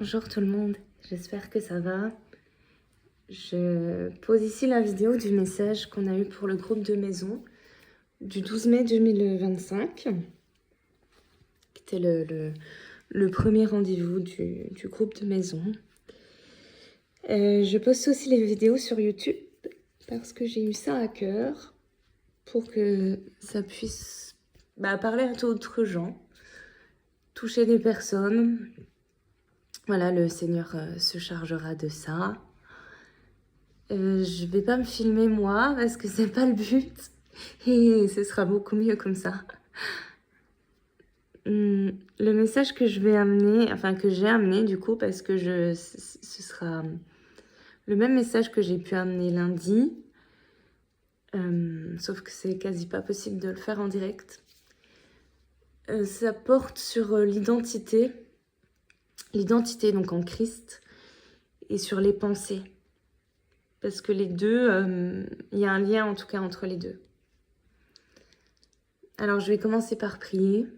Bonjour tout le monde, j'espère que ça va. Je pose ici la vidéo du message qu'on a eu pour le groupe de maison du 12 mai 2025, qui était le premier rendez-vous du groupe de maison. Je poste aussi les vidéos sur YouTube parce que j'ai eu ça à cœur pour que ça puisse parler à d'autres gens, toucher des personnes. Voilà, le Seigneur se chargera de ça. Je vais pas me filmer moi parce que c'est pas le but et ce sera beaucoup mieux comme ça. Le message que je vais amener, enfin que j'ai amené du coup, parce que ce sera le même message que j'ai pu amener lundi, sauf que c'est quasi pas possible de le faire en direct. Ça porte sur l'identité donc en Christ et sur les pensées. Parce que les deux, il y a un lien en tout cas entre les deux. Alors je vais commencer par prier.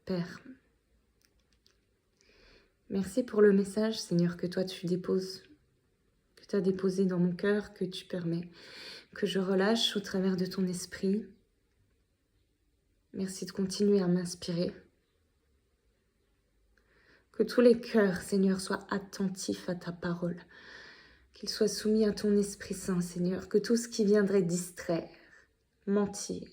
Père, merci pour le message, Seigneur, que toi tu déposes, que tu as déposé dans mon cœur, que tu permets que je relâche au travers de ton esprit. Merci de continuer à m'inspirer. Que tous les cœurs, Seigneur, soient attentifs à ta parole, qu'ils soient soumis à ton Esprit Saint, Seigneur, que tout ce qui viendrait distraire, mentir,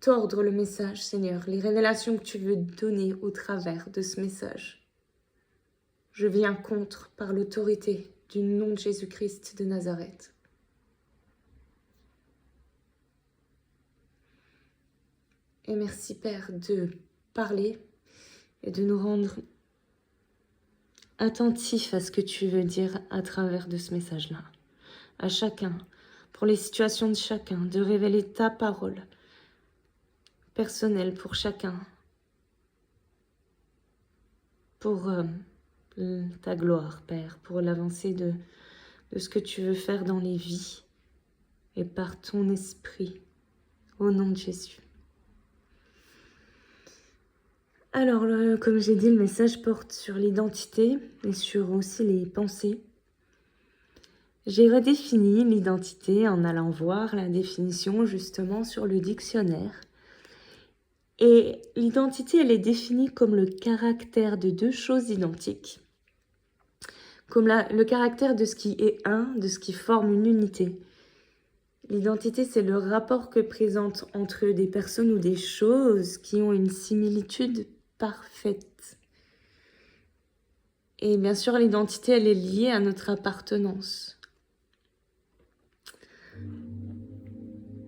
tordre le message, Seigneur, les révélations que tu veux donner au travers de ce message. Je viens contre par l'autorité du nom de Jésus-Christ de Nazareth. Et merci, Père, de parler et de nous rendre attentifs à ce que tu veux dire à travers de ce message-là. À chacun, pour les situations de chacun, de révéler ta parole personnelle pour chacun, pour ta gloire, Père, pour l'avancée de ce que tu veux faire dans les vies et par ton esprit, au nom de Jésus. Alors, comme j'ai dit, le message porte sur l'identité et sur aussi les pensées. J'ai redéfini l'identité en allant voir la définition justement sur le dictionnaire. Et l'identité, elle est définie comme le caractère de deux choses identiques. Comme le caractère de ce qui est un, de ce qui forme une unité. L'identité, c'est le rapport que présentent entre eux des personnes ou des choses qui ont une similitude parfaite. Et bien sûr, l'identité, elle est liée à notre appartenance.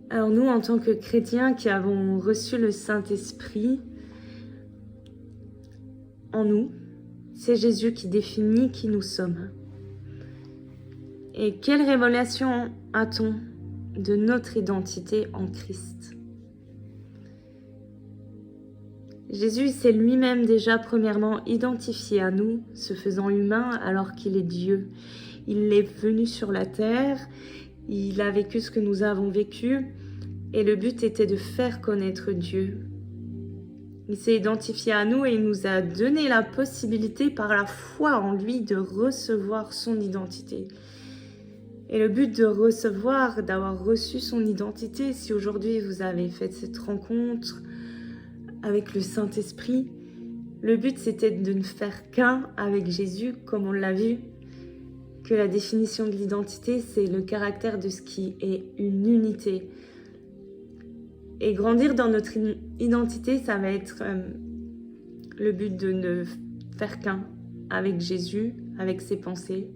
Alors nous, en tant que chrétiens qui avons reçu le Saint-Esprit en nous, c'est Jésus qui définit qui nous sommes. Et quelle révélation a-t-on de notre identité en Christ ? Jésus s'est lui-même déjà premièrement identifié à nous, se faisant humain alors qu'il est Dieu. Il est venu sur la terre, il a vécu ce que nous avons vécu, et le but était de faire connaître Dieu. Il s'est identifié à nous et il nous a donné la possibilité par la foi en lui de recevoir son identité. Et le but de recevoir, d'avoir reçu son identité, si aujourd'hui vous avez fait cette rencontre avec le Saint-Esprit, le but c'était de ne faire qu'un avec Jésus, comme on l'a vu, que la définition de l'identité, c'est le caractère de ce qui est une unité. Et grandir dans notre identité, ça va être le but de ne faire qu'un avec Jésus, avec ses pensées.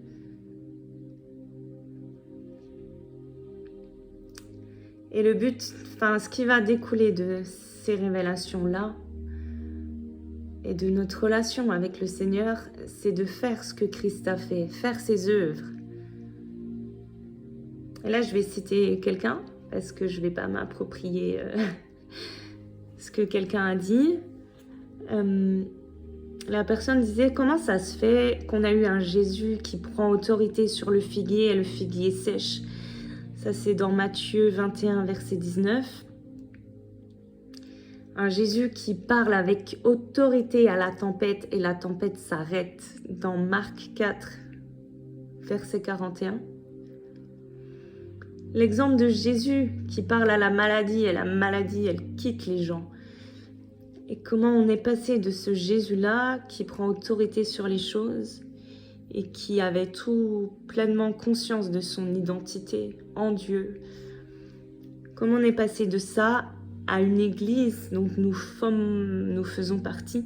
Et le but, ce qui va découler de ces révélations-là et de notre relation avec le Seigneur, c'est de faire ce que Christ a fait, faire ses œuvres. Et là, je vais citer quelqu'un, parce que je ne vais pas m'approprier ce que quelqu'un a dit. La personne disait, comment ça se fait qu'on a eu un Jésus qui prend autorité sur le figuier et le figuier sèche ? Ça, c'est dans Matthieu 21, verset 19. Un Jésus qui parle avec autorité à la tempête et la tempête s'arrête dans Marc 4, verset 41. L'exemple de Jésus qui parle à la maladie et la maladie, elle quitte les gens. Et comment on est passé de ce Jésus-là qui prend autorité sur les choses et qui avait tout pleinement conscience de son identité en Dieu. Comment on est passé de ça à une église dont nous faisons partie,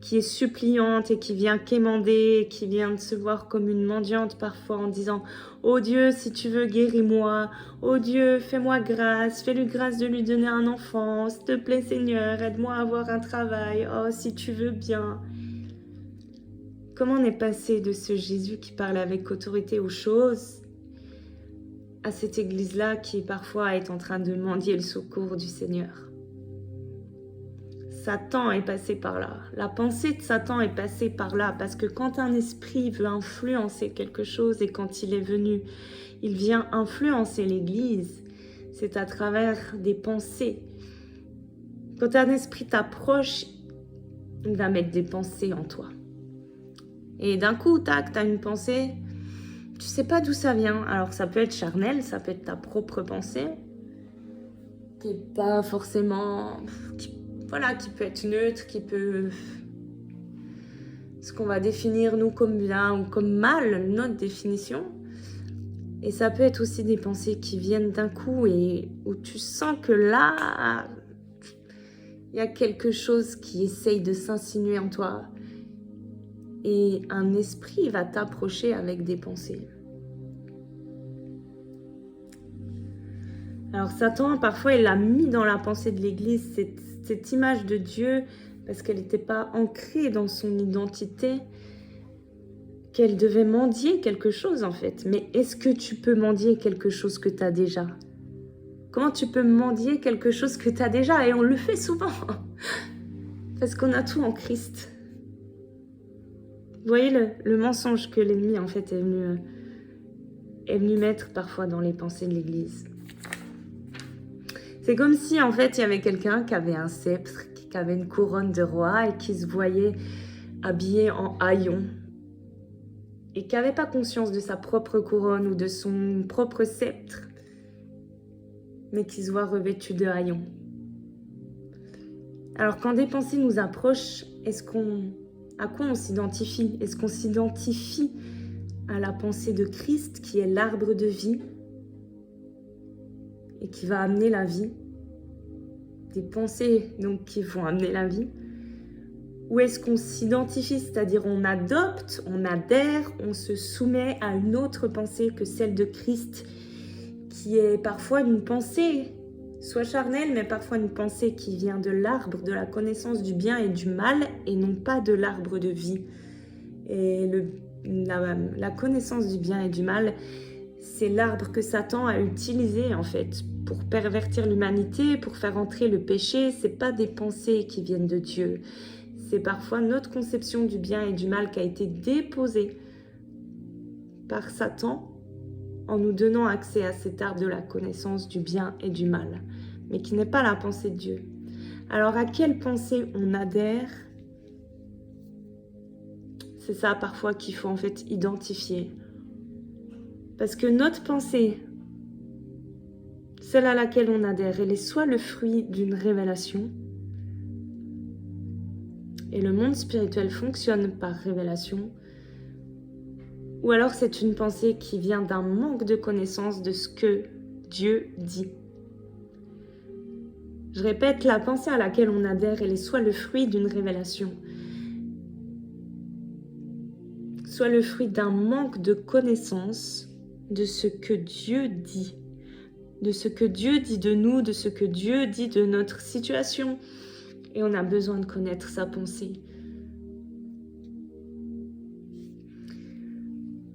qui est suppliante et qui vient quémander, et qui vient de se voir comme une mendiante parfois en disant « Oh Dieu, si tu veux, guéris-moi. Oh Dieu, fais-moi grâce. Fais-lui grâce de lui donner un enfant. S'il te plaît Seigneur, aide-moi à avoir un travail. Oh, si tu veux bien. » Comment on est passé de ce Jésus qui parle avec autorité aux choses à cette église-là qui parfois est en train de mendier le secours du Seigneur? Satan est passé par là. La pensée de Satan est passée par là parce que quand un esprit veut influencer quelque chose et quand il est venu, il vient influencer l'église, c'est à travers des pensées. Quand un esprit t'approche, il va mettre des pensées en toi. Et d'un coup, tac, t'as une pensée, tu sais pas d'où ça vient. Alors ça peut être charnel, ça peut être ta propre pensée, qui est pas forcément... qui peut être neutre, qui peut... ce qu'on va définir nous comme bien ou comme mal, notre définition. Et ça peut être aussi des pensées qui viennent d'un coup et où tu sens que là, il y a quelque chose qui essaye de s'insinuer en toi. Et un esprit va t'approcher avec des pensées. Alors Satan, parfois, il a mis dans la pensée de l'Église cette image de Dieu parce qu'elle n'était pas ancrée dans son identité, qu'elle devait mendier quelque chose en fait. Mais est-ce que tu peux mendier quelque chose que tu as déjà? Comment tu peux mendier quelque chose que tu as déjà? Et on le fait souvent, parce qu'on a tout en Christ. Vous voyez le mensonge que l'ennemi en fait est venu mettre parfois dans les pensées de l'Église. C'est comme si en fait il y avait quelqu'un qui avait un sceptre, qui avait une couronne de roi et qui se voyait habillé en haillons et qui n'avait pas conscience de sa propre couronne ou de son propre sceptre, mais qui se voit revêtu de haillons. Alors quand des pensées nous approchent, à quoi on s'identifie? Est-ce qu'on s'identifie à la pensée de Christ qui est l'arbre de vie et qui va amener la vie? Des pensées donc qui vont amener la vie? Ou est-ce qu'on s'identifie, c'est-à-dire on adopte, on adhère, on se soumet à une autre pensée que celle de Christ, qui est parfois une pensée, soit charnelle, mais parfois une pensée qui vient de l'arbre, de la connaissance du bien et du mal, et non pas de l'arbre de vie. Et la connaissance du bien et du mal, c'est l'arbre que Satan a utilisé en fait pour pervertir l'humanité, pour faire entrer le péché. C'est pas des pensées qui viennent de Dieu. C'est parfois notre conception du bien et du mal qui a été déposée par Satan en nous donnant accès à cet arbre de la connaissance du bien et du mal, mais qui n'est pas la pensée de Dieu. Alors à quelle pensée on adhère? C'est ça parfois qu'il faut en fait identifier. Parce que notre pensée, celle à laquelle on adhère, elle est soit le fruit d'une révélation, et le monde spirituel fonctionne par révélation, ou alors c'est une pensée qui vient d'un manque de connaissance de ce que Dieu dit. Je répète, la pensée à laquelle on adhère, elle est soit le fruit d'une révélation, soit le fruit d'un manque de connaissance de ce que Dieu dit, de ce que Dieu dit de nous, de ce que Dieu dit de notre situation. Et on a besoin de connaître sa pensée.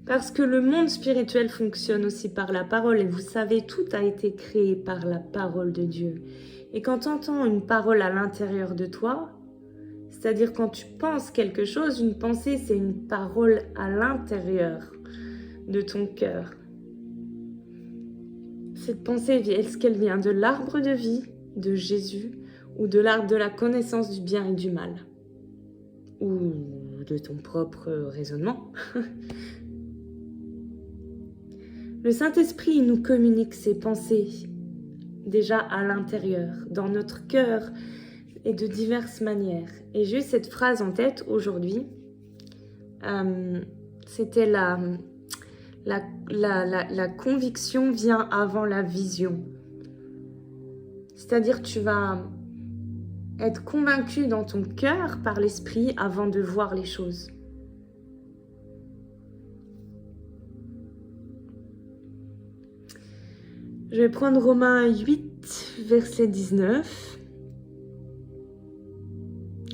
Parce que le monde spirituel fonctionne aussi par la parole. Et vous savez, tout a été créé par la parole de Dieu. Et quand tu entends une parole à l'intérieur de toi, c'est-à-dire quand tu penses quelque chose, une pensée, c'est une parole à l'intérieur de ton cœur. Cette pensée, est-ce qu'elle vient de l'arbre de vie de Jésus ou de l'arbre de la connaissance du bien et du mal? Ou de ton propre raisonnement? Le Saint-Esprit il nous communique ses pensées déjà à l'intérieur, dans notre cœur et de diverses manières. Et j'ai eu cette phrase en tête aujourd'hui. C'était la conviction vient avant la vision. C'est-à-dire tu vas être convaincu dans ton cœur par l'esprit avant de voir les choses. Je vais prendre Romains 8, verset 19.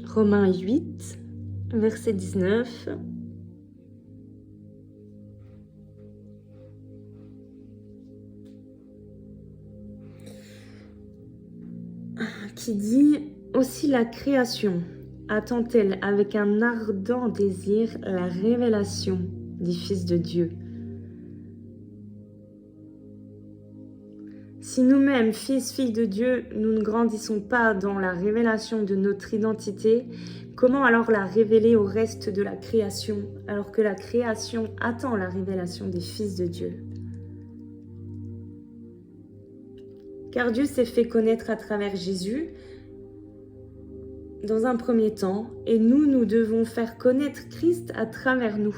Romains 8, verset 19. Qui dit « Aussi la création attend-elle avec un ardent désir la révélation des fils de Dieu. » Si nous-mêmes, fils, filles de Dieu, nous ne grandissons pas dans la révélation de notre identité, comment alors la révéler au reste de la création, alors que la création attend la révélation des fils de Dieu? Car Dieu s'est fait connaître à travers Jésus, dans un premier temps, et nous devons faire connaître Christ à travers nous.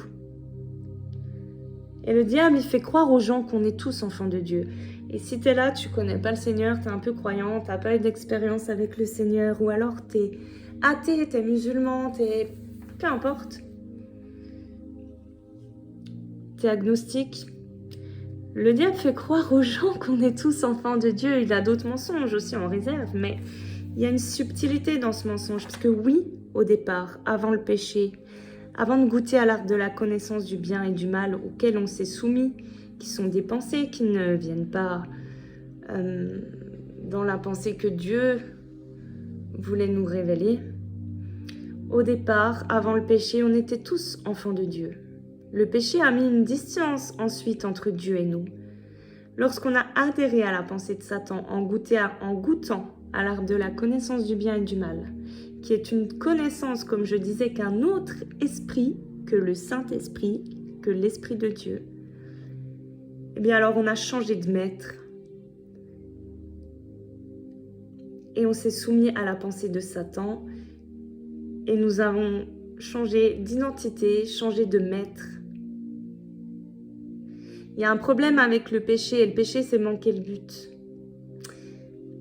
Et le diable, il fait croire aux gens qu'on est tous enfants de Dieu. Et si tu es là, tu connais pas le Seigneur, tu es un peu croyant, tu n'as pas eu d'expérience avec le Seigneur, ou alors tu es athée, tu es musulman, peu importe. Tu es agnostique. Le diable fait croire aux gens qu'on est tous enfants de Dieu. Il a d'autres mensonges aussi en réserve, mais il y a une subtilité dans ce mensonge. Parce que oui, au départ, avant le péché, avant de goûter à l'arbre de la connaissance du bien et du mal auquel on s'est soumis, qui sont des pensées qui ne viennent pas dans la pensée que Dieu voulait nous révéler. Au départ, avant le péché, on était tous enfants de Dieu. Le péché a mis une distance ensuite entre Dieu et nous. Lorsqu'on a adhéré à la pensée de Satan en goûtant à l'arbre de la connaissance du bien et du mal, qui est une connaissance, comme je disais, qu'un autre esprit, que le Saint-Esprit, que l'Esprit de Dieu, eh bien alors on a changé de maître. Et on s'est soumis à la pensée de Satan. Et nous avons changé d'identité, changé de maître. Il y a un problème avec le péché, et le péché, c'est manquer le but.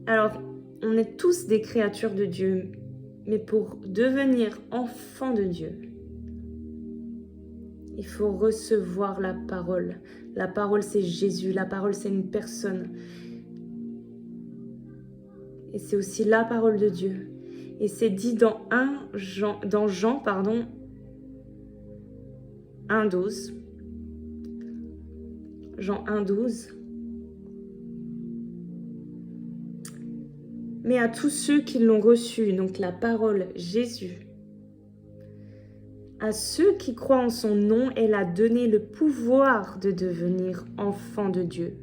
Alors, on est tous des créatures de Dieu, mais pour devenir enfant de Dieu, il faut recevoir la parole. La parole, c'est Jésus. La parole, c'est une personne. Et c'est aussi la parole de Dieu. Et c'est dit dans Jean 1,12. Jean 1,12. Mais à tous ceux qui l'ont reçu, donc la parole Jésus, à ceux qui croient en son nom, elle a donné le pouvoir de devenir enfant de Dieu.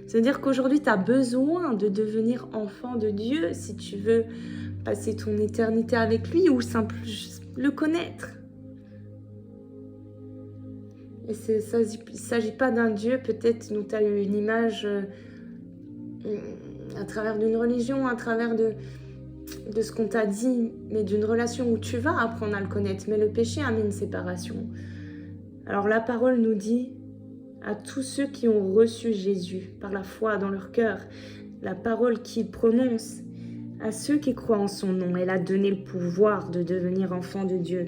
C'est-à-dire qu'aujourd'hui, tu as besoin de devenir enfant de Dieu si tu veux passer ton éternité avec lui ou simplement le connaître. Et il ne s'agit pas d'un Dieu, peut-être, où tu as eu une image à travers d'une religion, à travers de ce qu'on t'a dit, mais d'une relation où tu vas apprendre à le connaître. Mais le péché a mis une séparation. Alors la parole nous dit à tous ceux qui ont reçu Jésus par la foi dans leur cœur, la parole qu'il prononce, à ceux qui croient en son nom, elle a donné le pouvoir de devenir enfant de Dieu.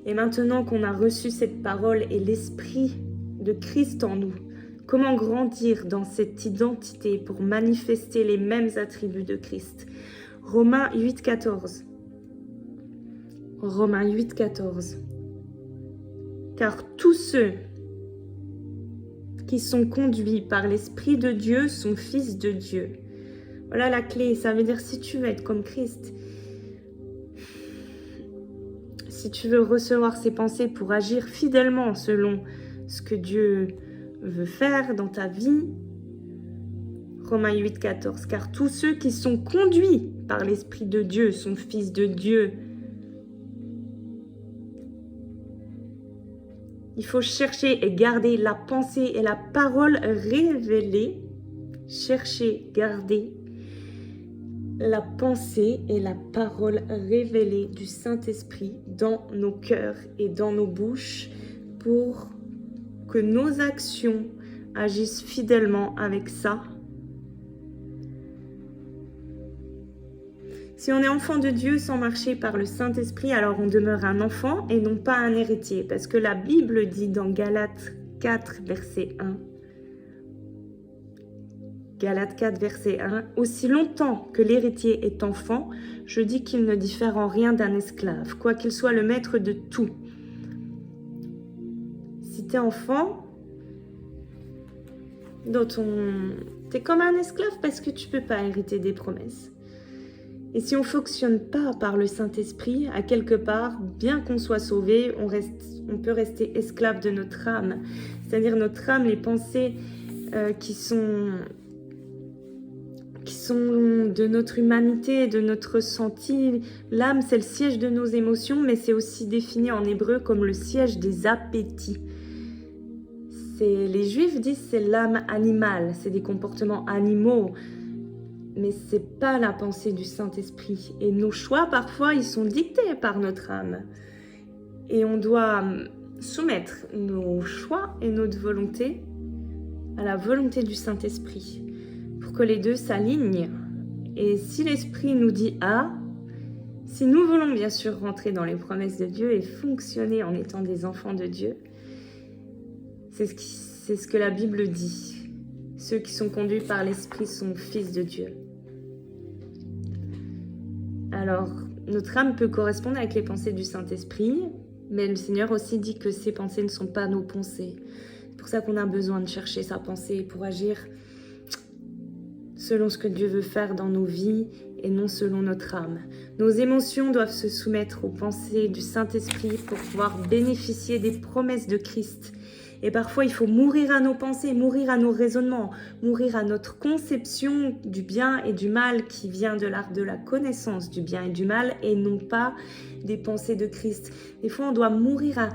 Et maintenant qu'on a reçu cette parole et l'esprit de Christ en nous, comment grandir dans cette identité pour manifester les mêmes attributs de Christ? Romains 8,14. Romains 8,14. Car tous ceux qui sont conduits par l'Esprit de Dieu sont fils de Dieu. Voilà la clé, ça veut dire si tu veux être comme Christ, si tu veux recevoir ses pensées pour agir fidèlement selon ce que Dieu veut faire dans ta vie, Romains 8, 14. Car tous ceux qui sont conduits par l'Esprit de Dieu sont fils de Dieu. Il faut chercher et garder la pensée et la parole révélée. Chercher, garder la pensée et la parole révélée du Saint-Esprit dans nos cœurs et dans nos bouches pour que nos actions agissent fidèlement avec ça. Si on est enfant de Dieu sans marcher par le Saint-Esprit, alors on demeure un enfant et non pas un héritier. Parce que la Bible dit dans Galates 4, verset 1, Galates 4, verset 1, « Aussi longtemps que l'héritier est enfant, je dis qu'il ne diffère en rien d'un esclave, quoiqu'il soit le maître de tout. » Si tu es enfant, t'es comme un esclave parce que tu ne peux pas hériter des promesses. Et si on ne fonctionne pas par le Saint-Esprit, à quelque part, bien qu'on soit sauvé, on peut rester esclave de notre âme. C'est-à-dire notre âme, les pensées qui sont de notre humanité, de notre ressenti. L'âme, c'est le siège de nos émotions, mais c'est aussi défini en hébreu comme le siège des appétits. Les Juifs disent que c'est l'âme animale, c'est des comportements animaux, mais c'est pas la pensée du Saint-Esprit. Et nos choix, parfois, ils sont dictés par notre âme. Et on doit soumettre nos choix et notre volonté à la volonté du Saint-Esprit, pour que les deux s'alignent. Et si l'Esprit nous dit A, si nous voulons bien sûr rentrer dans les promesses de Dieu et fonctionner en étant des enfants de Dieu, c'est ce que la Bible dit. Ceux qui sont conduits par l'Esprit sont fils de Dieu. Alors, notre âme peut correspondre avec les pensées du Saint-Esprit, mais le Seigneur aussi dit que ces pensées ne sont pas nos pensées. C'est pour ça qu'on a besoin de chercher sa pensée pour agir selon ce que Dieu veut faire dans nos vies et non selon notre âme. Nos émotions doivent se soumettre aux pensées du Saint-Esprit pour pouvoir bénéficier des promesses de Christ. Et parfois, il faut mourir à nos pensées, mourir à nos raisonnements, mourir à notre conception du bien et du mal qui vient de la connaissance du bien et du mal et non pas des pensées de Christ. Des fois, on doit mourir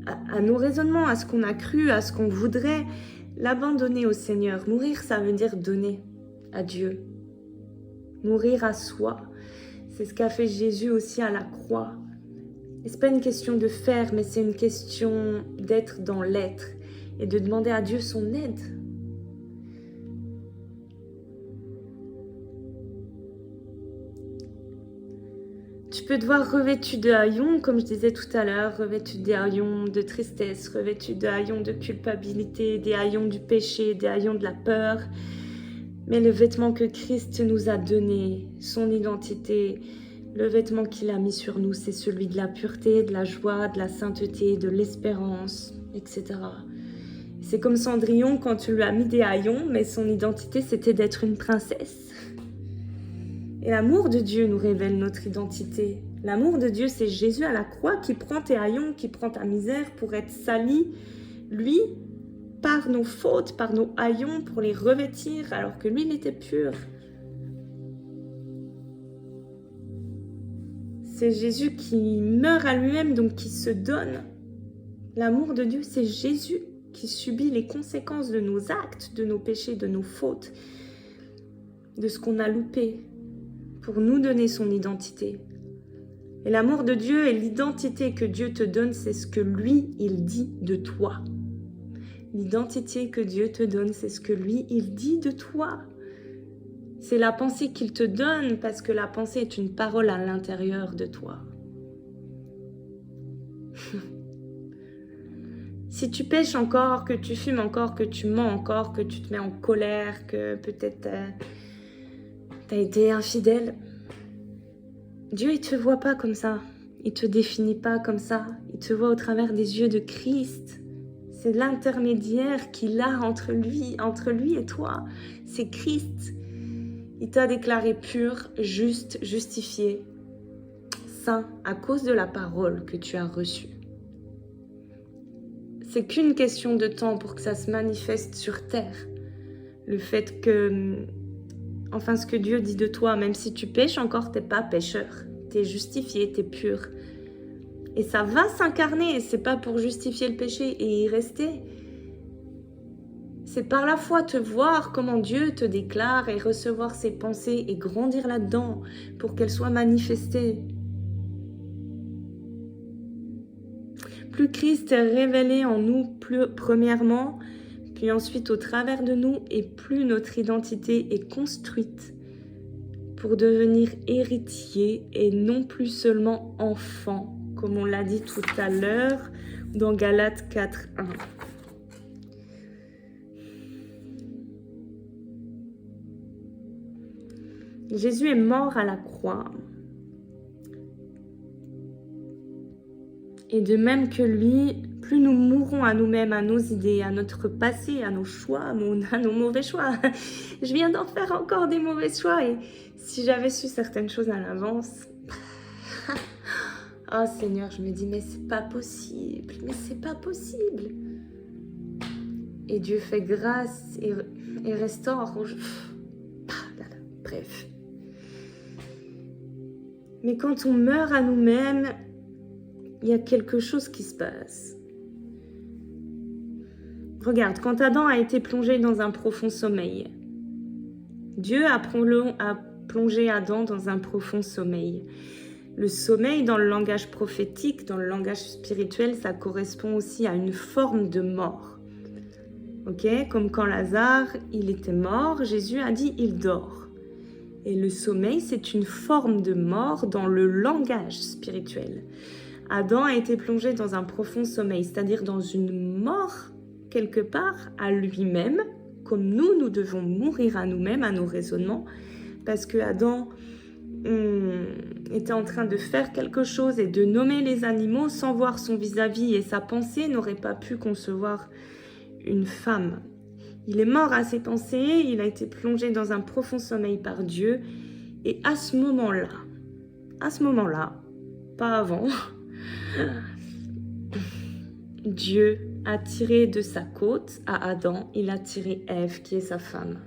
à nos raisonnements, à ce qu'on a cru, à ce qu'on voudrait, l'abandonner au Seigneur. Mourir, ça veut dire donner à Dieu. Mourir à soi. C'est ce qu'a fait Jésus aussi à la croix. Et c'est pas une question de faire, mais c'est une question d'être dans l'être et de demander à Dieu son aide. Tu peux te voir revêtu de haillons, comme je disais tout à l'heure, revêtu des haillons de tristesse, revêtu de haillons de culpabilité, des haillons du péché, des haillons de la peur. Mais le vêtement que Christ nous a donné, son identité, le vêtement qu'il a mis sur nous, c'est celui de la pureté, de la joie, de la sainteté, de l'espérance, etc. C'est comme Cendrillon quand tu lui as mis des haillons, mais son identité c'était d'être une princesse. Et l'amour de Dieu nous révèle notre identité. L'amour de Dieu, c'est Jésus à la croix qui prend tes haillons, qui prend ta misère pour être sali, lui, par nos fautes, par nos haillons, pour les revêtir, alors que lui, il était pur. C'est Jésus qui meurt à lui-même, donc qui se donne. L'amour de Dieu, c'est Jésus qui subit les conséquences de nos actes, de nos péchés, de nos fautes, de ce qu'on a loupé, pour nous donner son identité. Et l'amour de Dieu et l'identité que Dieu te donne, c'est ce que lui, il dit de toi. L'identité que Dieu te donne, c'est ce que lui, il dit de toi. C'est la pensée qu'il te donne, parce que la pensée est une parole à l'intérieur de toi. Si tu pêches encore, que tu fumes encore, que tu mens encore, que tu te mets en colère, que peut-être t'as été infidèle, Dieu, il te voit pas comme ça. Il te définit pas comme ça. Il te voit au travers des yeux de Christ. C'est l'intermédiaire qu'il a entre lui et toi. C'est Christ. Il t'a déclaré pur, juste, justifié, saint à cause de la parole que tu as reçue. C'est qu'une question de temps pour que ça se manifeste sur terre. Le fait que Enfin, ce que Dieu dit de toi, même si tu pêches encore, t'es pas pécheur. T'es justifié, t'es pur. Et ça va s'incarner, c'est pas pour justifier le péché et y rester. C'est par la foi te voir comment Dieu te déclare et recevoir ses pensées et grandir là-dedans pour qu'elles soient manifestées. Plus Christ est révélé en nous, plus premièrement, puis ensuite au travers de nous, et plus notre identité est construite pour devenir héritier et non plus seulement enfant, comme on l'a dit tout à l'heure dans Galates 4:1. Jésus est mort à la croix. Et de même que lui, plus nous mourrons à nous-mêmes, à nos idées, à notre passé, à nos choix, à nos mauvais choix. Je viens d'en faire encore des mauvais choix et si j'avais su certaines choses à l'avance... Oh Seigneur, je me dis, mais c'est pas possible, mais c'est pas possible. Et Dieu fait grâce et restaure. Bref. Mais quand on meurt à nous-mêmes, il y a quelque chose qui se passe. Regarde, quand Adam a été plongé dans un profond sommeil, Dieu a plongé Adam dans un profond sommeil. Le sommeil, dans le langage prophétique, dans le langage spirituel, ça correspond aussi à une forme de mort. Ok, comme quand Lazare, il était mort, Jésus a dit il dort. Et le sommeil, c'est une forme de mort dans le langage spirituel. Adam a été plongé dans un profond sommeil, c'est-à-dire dans une mort quelque part à lui-même, comme nous devons mourir à nous-mêmes, à nos raisonnements, parce que Adam était en train de faire quelque chose et de nommer les animaux sans voir son vis-à-vis et sa pensée n'aurait pas pu concevoir une femme. Il est mort à ses pensées, il a été plongé dans un profond sommeil par Dieu et à ce moment-là, pas avant, Dieu a tiré de sa côte à Adam, il a tiré Ève qui est sa femme.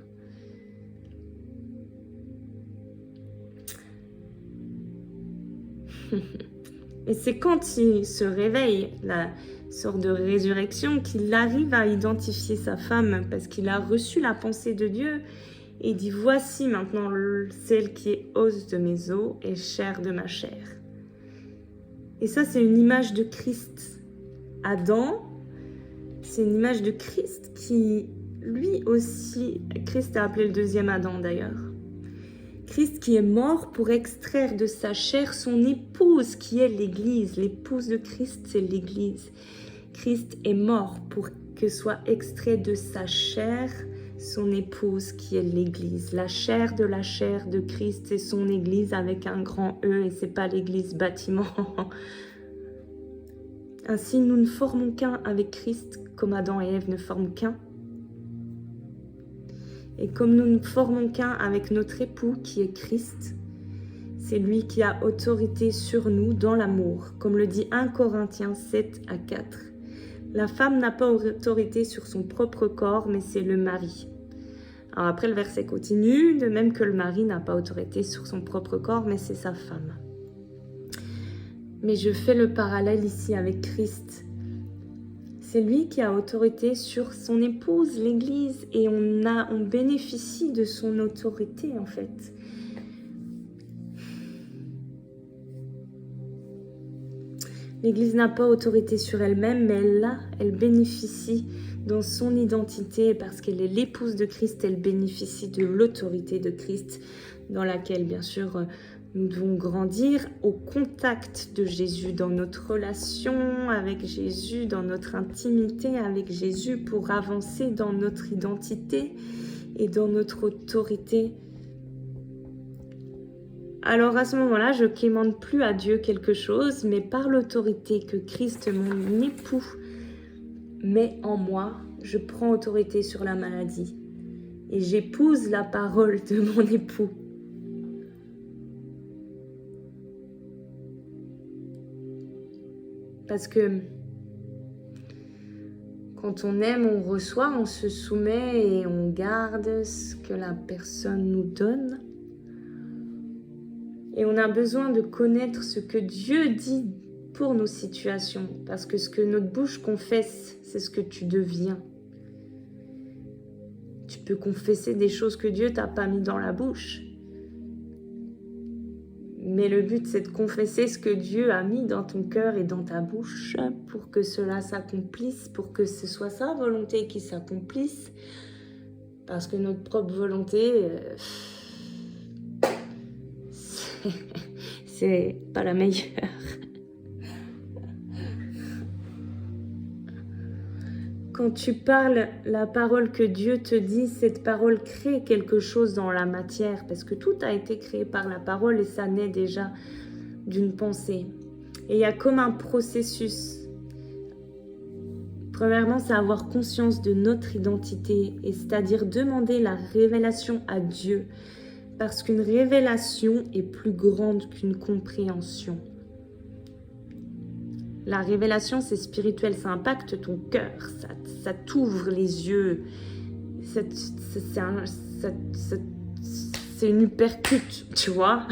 Et c'est quand il se réveille, la sorte de résurrection, qu'il arrive à identifier sa femme parce qu'il a reçu la pensée de Dieu et dit « Voici maintenant celle qui est os de mes os et chair de ma chair. » Et ça, c'est une image de Christ. Adam, c'est une image de Christ qui, lui aussi, Christ a appelé le deuxième Adam d'ailleurs. Christ qui est mort pour extraire de sa chair son épouse qui est l'Église. L'épouse de Christ, c'est l'Église. Christ est mort pour que soit extrait de sa chair son épouse qui est l'Église. La chair de Christ, c'est son Église avec un grand E et c'est pas l'Église bâtiment. Ainsi, nous ne formons qu'un avec Christ comme Adam et Ève ne forment qu'un. Et comme nous ne formons qu'un avec notre époux qui est Christ, c'est lui qui a autorité sur nous dans l'amour, comme le dit 1 Corinthiens 7-4. La femme n'a pas autorité sur son propre corps, mais c'est le mari. Alors après, le verset continue, de même que le mari n'a pas autorité sur son propre corps, mais c'est sa femme. Mais je fais le parallèle ici avec Christ. C'est lui qui a autorité sur son épouse, l'Église, et on bénéficie de son autorité en fait. L'Église n'a pas autorité sur elle-même, mais elle bénéficie dans son identité, parce qu'elle est l'épouse de Christ, elle bénéficie de l'autorité de Christ, dans laquelle bien sûr nous devons grandir au contact de Jésus, dans notre relation avec Jésus, dans notre intimité avec Jésus, pour avancer dans notre identité et dans notre autorité. Alors à ce moment-là, je ne quémande plus à Dieu quelque chose, mais par l'autorité que Christ, mon époux, met en moi, je prends autorité sur la maladie et j'épouse la parole de mon époux. Parce que Quand on aime, on reçoit, on se soumet et on garde ce que la personne nous donne. Et on a besoin de connaître ce que Dieu dit pour nos situations. Parce que ce que notre bouche confesse, c'est ce que tu deviens. Tu peux confesser des choses que Dieu t'a pas mis dans la bouche. Mais le but, c'est de confesser ce que Dieu a mis dans ton cœur et dans ta bouche pour que cela s'accomplisse, pour que ce soit sa volonté qui s'accomplisse. Parce que notre propre volonté, c'est pas la meilleure. Quand tu parles la parole que Dieu te dit, cette parole crée quelque chose dans la matière parce que tout a été créé par la parole et ça naît déjà d'une pensée. Et il y a comme un processus. Premièrement, c'est avoir conscience de notre identité et c'est-à-dire demander la révélation à Dieu parce qu'une révélation est plus grande qu'une compréhension. La révélation, c'est spirituel, ça impacte ton cœur, ça t'ouvre les yeux, c'est une uppercut, tu vois.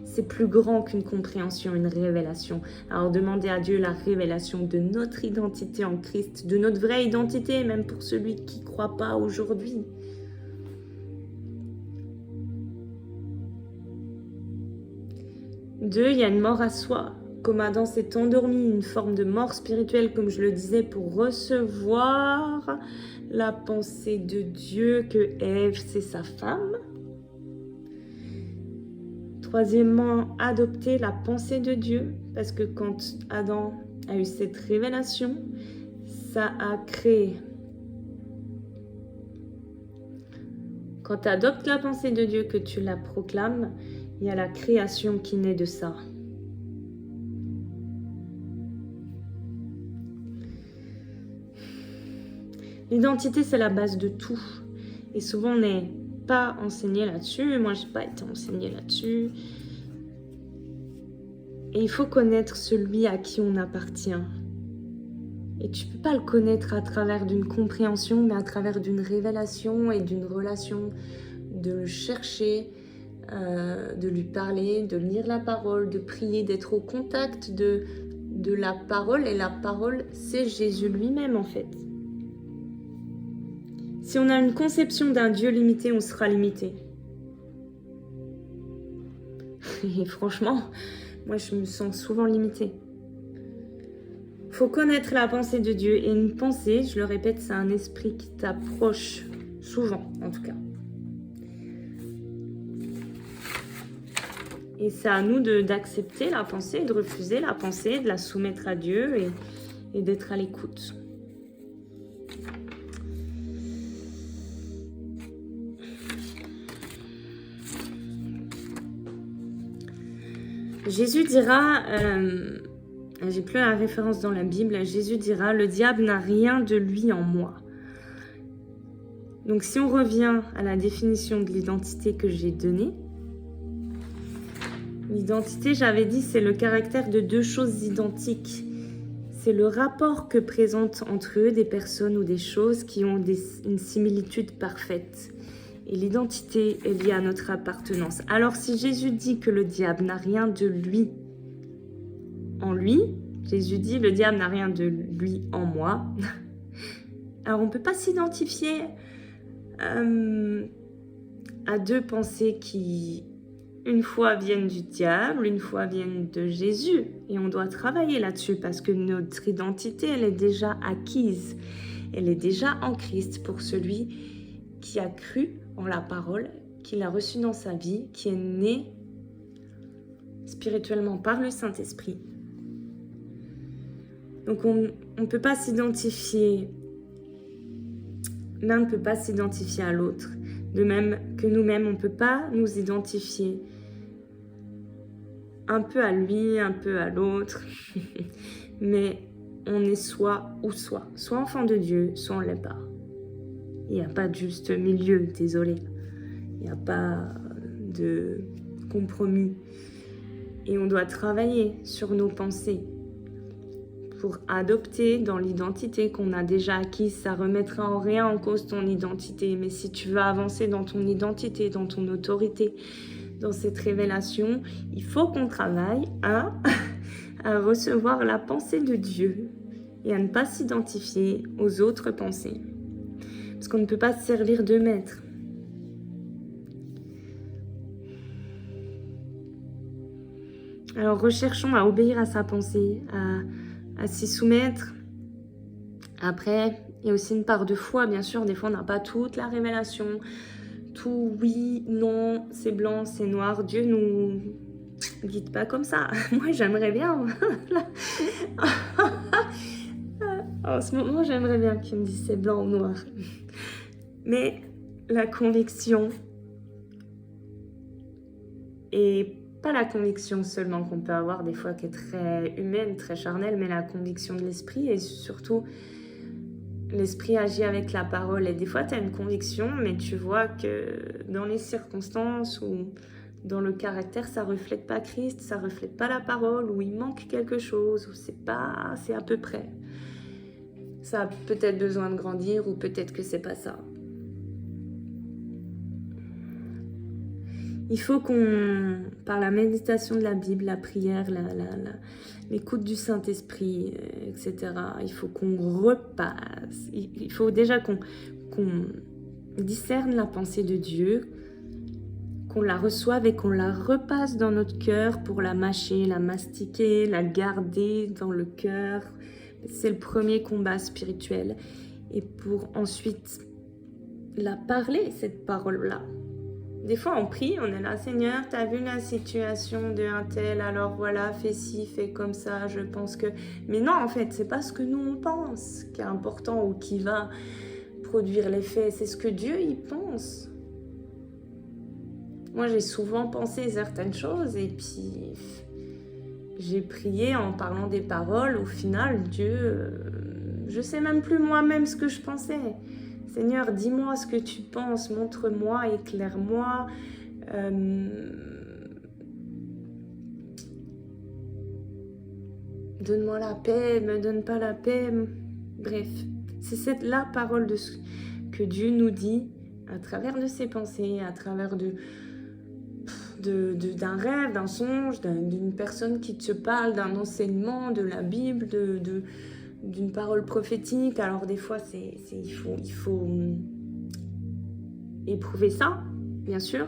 C'est plus grand qu'une compréhension, une révélation. Alors demandez à Dieu la révélation de notre identité en Christ, de notre vraie identité, même pour celui qui ne croit pas aujourd'hui. Deux, il y a une mort à soi. Comme Adam s'est endormi, une forme de mort spirituelle, comme je le disais, pour recevoir la pensée de Dieu que Ève, c'est sa femme. Troisièmement, adopter la pensée de Dieu, parce que quand Adam a eu cette révélation, ça a créé. Quand tu adoptes la pensée de Dieu, que tu la proclames, il y a la création qui naît de ça. L'identité, c'est la base de tout. Et souvent, on n'est pas enseigné là-dessus. Moi, je n'ai pas été enseignée là-dessus. Et il faut connaître celui à qui on appartient. Et tu ne peux pas le connaître à travers d'une compréhension, mais à travers d'une révélation et d'une relation, de le chercher, de lui parler, de lire la parole, de prier, d'être au contact de la parole. Et la parole, c'est Jésus lui-même, en fait. Si on a une conception d'un Dieu limité, on sera limité. Et franchement, moi je me sens souvent limitée. Il faut connaître la pensée de Dieu. Et une pensée, je le répète, c'est un esprit qui t'approche, souvent en tout cas. Et c'est à nous d'accepter la pensée, de refuser la pensée, de la soumettre à Dieu et d'être à l'écoute. Jésus dira, j'ai plus la référence dans la Bible, Jésus dira, le diable n'a rien de lui en moi. Donc si on revient à la définition de l'identité que j'ai donnée, l'identité, j'avais dit, c'est le caractère de deux choses identiques. C'est le rapport que présentent entre eux des personnes ou des choses qui ont une similitude parfaite. Et l'identité est liée à notre appartenance. Alors si Jésus dit que le diable n'a rien de lui en lui, Jésus dit le diable n'a rien de lui en moi. Alors on ne peut pas s'identifier à deux pensées qui, une fois viennent du diable, une fois viennent de Jésus. Et on doit travailler là-dessus parce que notre identité, elle est déjà acquise. Elle est déjà en Christ pour celui qui a cru en la parole, qui l'a reçue dans sa vie, qui est né spirituellement par le Saint-Esprit. Donc on ne peut pas s'identifier, l'un ne peut pas s'identifier à l'autre. De même que nous-mêmes, on ne peut pas nous identifier un peu à lui, un peu à l'autre. Mais on est soit ou soit. Soit enfant de Dieu, soit on ne l'est pas. Il n'y a pas de juste milieu, désolé. Il n'y a pas de compromis. Et on doit travailler sur nos pensées. pour adopter dans l'identité qu'on a déjà acquise. Ça remettra en rien en cause ton identité. Mais si tu veux avancer dans ton identité, dans ton autorité, dans cette révélation, il faut qu'on travaille à recevoir la pensée de Dieu et à ne pas s'identifier aux autres pensées. Parce qu'on ne peut pas se servir de maître. Alors recherchons à obéir à sa pensée, à s'y soumettre. Après, il y a aussi une part de foi, bien sûr. Des fois, on n'a pas toute la révélation. Tout oui, non, c'est blanc, c'est noir. Dieu nous guide pas comme ça. Moi, j'aimerais bien. En ce moment, j'aimerais bien qu'il me dise c'est blanc ou noir. Mais la conviction, et pas la conviction seulement qu'on peut avoir des fois qui est très humaine, très charnelle, mais la conviction de l'esprit et surtout l'esprit agit avec la parole. Et des fois, tu as une conviction, mais tu vois que dans les circonstances ou dans le caractère, ça reflète pas Christ, ça reflète pas la parole, ou il manque quelque chose, ou c'est à peu près. Ça a peut-être besoin de grandir, ou peut-être que c'est pas ça. Il faut qu'on, par la méditation de la Bible, la prière, l'écoute du Saint-Esprit, etc., il faut qu'on repasse. Il faut déjà qu'on discerne la pensée de Dieu, qu'on la reçoive et qu'on la repasse dans notre cœur pour la mâcher, la mastiquer, la garder dans le cœur. C'est le premier combat spirituel. Et pour ensuite la parler, cette parole-là. Des fois, on prie, on est là, Seigneur, t'as vu la situation de un tel, alors voilà, fais ci, fais comme ça, je pense que... Mais non, en fait, c'est pas ce que nous, on pense qui est important ou qui va produire l'effet, c'est ce que Dieu, il pense. Moi, j'ai souvent pensé certaines choses et puis j'ai prié en parlant des paroles. Au final, Dieu, je sais même plus moi-même ce que je pensais. Seigneur, dis-moi ce que tu penses, montre-moi, éclaire-moi. Donne-moi la paix, me donne pas la paix. Bref, c'est la parole que Dieu nous dit à travers de ses pensées, à travers d'un rêve, d'un songe, d'une personne qui te parle, d'un enseignement, de la Bible, d'une parole prophétique. Alors des fois, il faut éprouver ça, bien sûr.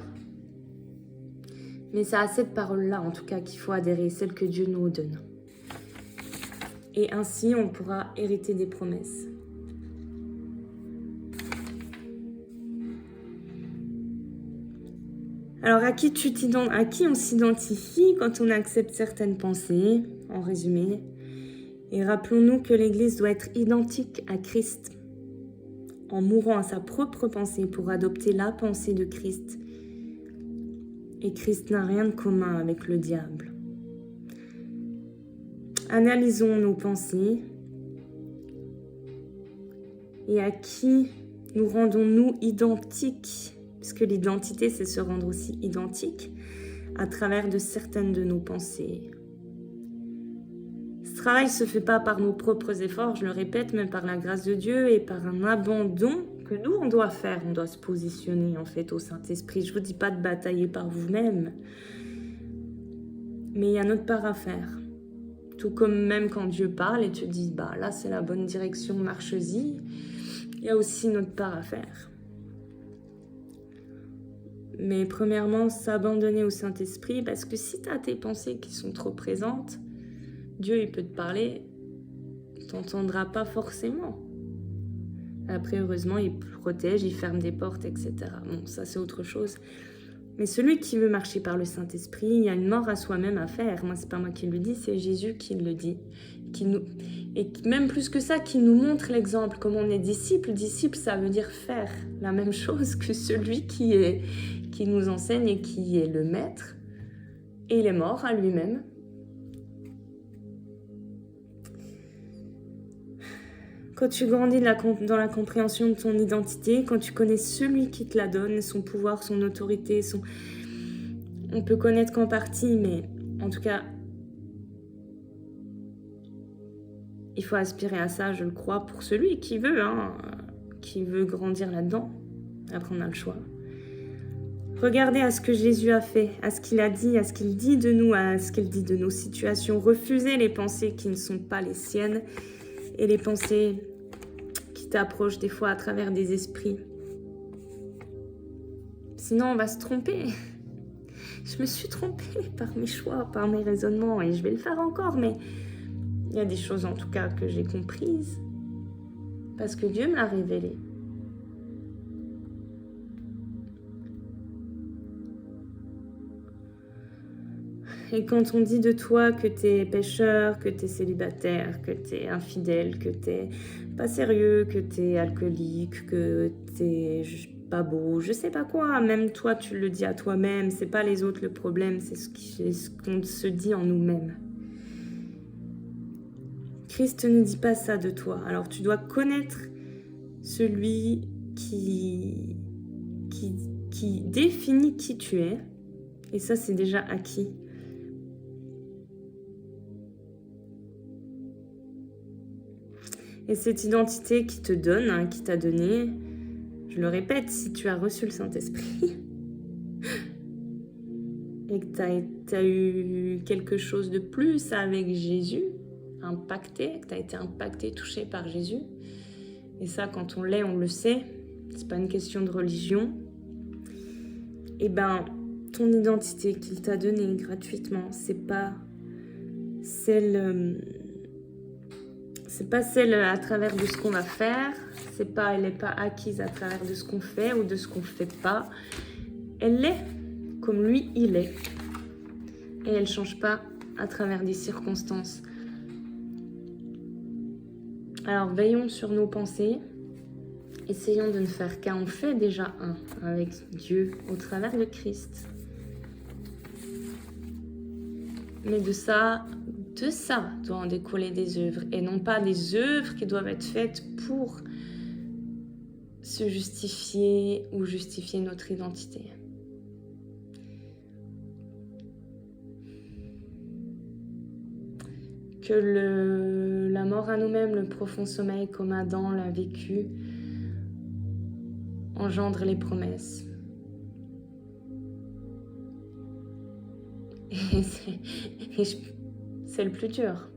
Mais c'est à cette parole-là, en tout cas, qu'il faut adhérer, celle que Dieu nous donne. Et ainsi, on pourra hériter des promesses. Alors, à qui on s'identifie quand on accepte certaines pensées, en résumé? Et rappelons-nous que l'Église doit être identique à Christ, en mourant à sa propre pensée pour adopter la pensée de Christ. Et Christ n'a rien de commun avec le diable. Analysons nos pensées. Et à qui nous rendons-nous identiques? Puisque l'identité, c'est se rendre aussi identique à travers de certaines de nos pensées. Ce travail ne se fait pas par nos propres efforts, je le répète, mais par la grâce de Dieu et par un abandon que nous, on doit faire. On doit se positionner, en fait, au Saint-Esprit. Je ne vous dis pas de batailler par vous-même, mais il y a notre part à faire. Tout comme même quand Dieu parle et te dit, bah là, c'est la bonne direction, marche-y, il y a aussi notre part à faire. Mais premièrement, s'abandonner au Saint-Esprit, parce que si tu as tes pensées qui sont trop présentes, Dieu, il peut te parler, il t'entendra pas forcément. Après, heureusement, il protège, il ferme des portes, etc. Bon, ça, c'est autre chose. Mais celui qui veut marcher par le Saint-Esprit, il y a une mort à soi-même à faire. Moi, c'est pas moi qui le dis, c'est Jésus qui le dit. Et même plus que ça, qui nous montre l'exemple. Comme on est disciple, disciple, ça veut dire faire la même chose que celui qui nous enseigne et qui est le maître. Et il est mort à lui-même. Quand tu grandis dans la compréhension de ton identité, quand tu connais celui qui te la donne, son pouvoir, son autorité, on peut connaître qu'en partie, mais en tout cas, il faut aspirer à ça, je le crois, pour celui qui veut grandir là-dedans. Après, on a le choix. Regardez à ce que Jésus a fait, à ce qu'il a dit, à ce qu'il dit de nous, à ce qu'il dit de nos situations. Refusez les pensées qui ne sont pas les siennes et les pensées qui t'approchent des fois à travers des esprits. Sinon, on va se tromper. Je me suis trompée par mes choix, par mes raisonnements, et je vais le faire encore, mais il y a des choses en tout cas que j'ai comprises parce que Dieu me l'a révélé. Et quand on dit de toi que t'es pécheur, que t'es célibataire, que t'es infidèle, que t'es pas sérieux, que t'es alcoolique, que t'es pas beau, je sais pas quoi, même toi tu le dis à toi-même, c'est pas les autres le problème, c'est ce qu'on se dit en nous-mêmes. Christ ne dit pas ça de toi, alors tu dois connaître celui qui définit qui tu es, et ça c'est déjà acquis. Et cette identité qui te donne, qui t'a donné, je le répète, si tu as reçu le Saint-Esprit et que tu as eu quelque chose de plus avec Jésus, impacté, que tu as été impacté, touché par Jésus, et ça, quand on l'est, on le sait, c'est pas une question de religion, et ben, ton identité qu'il t'a donnée gratuitement, c'est pas celle à travers de ce qu'on va faire, elle n'est pas acquise à travers de ce qu'on fait ou de ce qu'on fait pas. Elle est comme lui, il est. Et elle ne change pas à travers des circonstances. Alors veillons sur nos pensées. Essayons de ne faire qu'un. On fait déjà un avec Dieu au travers de Christ. Mais de ça doit en découler des œuvres, et non pas des œuvres qui doivent être faites pour se justifier ou justifier notre identité. Que la mort à nous-mêmes, le profond sommeil comme Adam l'a vécu, engendre les promesses. Et c'est le plus dur.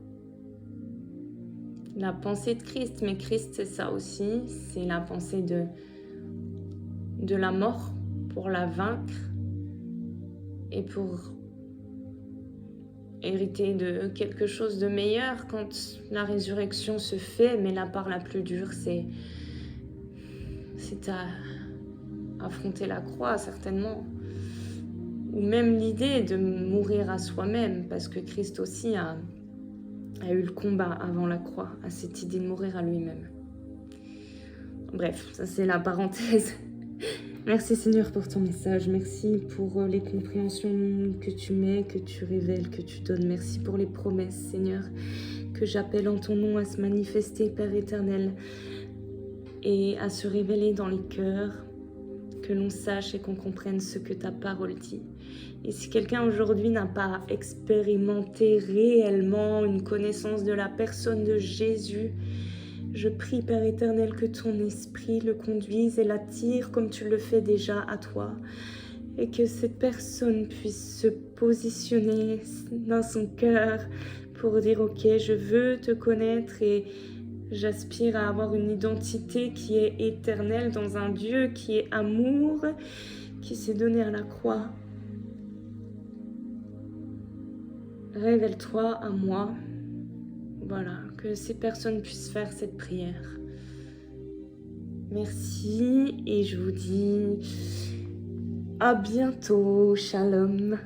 La pensée de Christ, mais Christ c'est ça aussi, c'est la pensée de la mort pour la vaincre et pour hériter de quelque chose de meilleur quand la résurrection se fait, mais la part la plus dure c'est à affronter la croix certainement. Ou même l'idée de mourir à soi-même, parce que Christ aussi a eu le combat avant la croix, à cette idée de mourir à lui-même. Bref, ça c'est la parenthèse. Merci Seigneur pour ton message, merci pour les compréhensions que tu mets, que tu révèles, que tu donnes. Merci pour les promesses Seigneur, que j'appelle en ton nom à se manifester Père éternel et à se révéler dans les cœurs, que l'on sache et qu'on comprenne ce que ta parole dit. Et si quelqu'un aujourd'hui n'a pas expérimenté réellement une connaissance de la personne de Jésus, je prie, Père éternel, que ton esprit le conduise et l'attire comme tu le fais déjà à toi. Et que cette personne puisse se positionner dans son cœur pour dire « Ok, je veux te connaître et j'aspire à avoir une identité qui est éternelle dans un Dieu qui est amour, qui s'est donné à la croix. Révèle-toi à moi. » Voilà, que ces personnes puissent faire cette prière. Merci et je vous dis à bientôt. Shalom.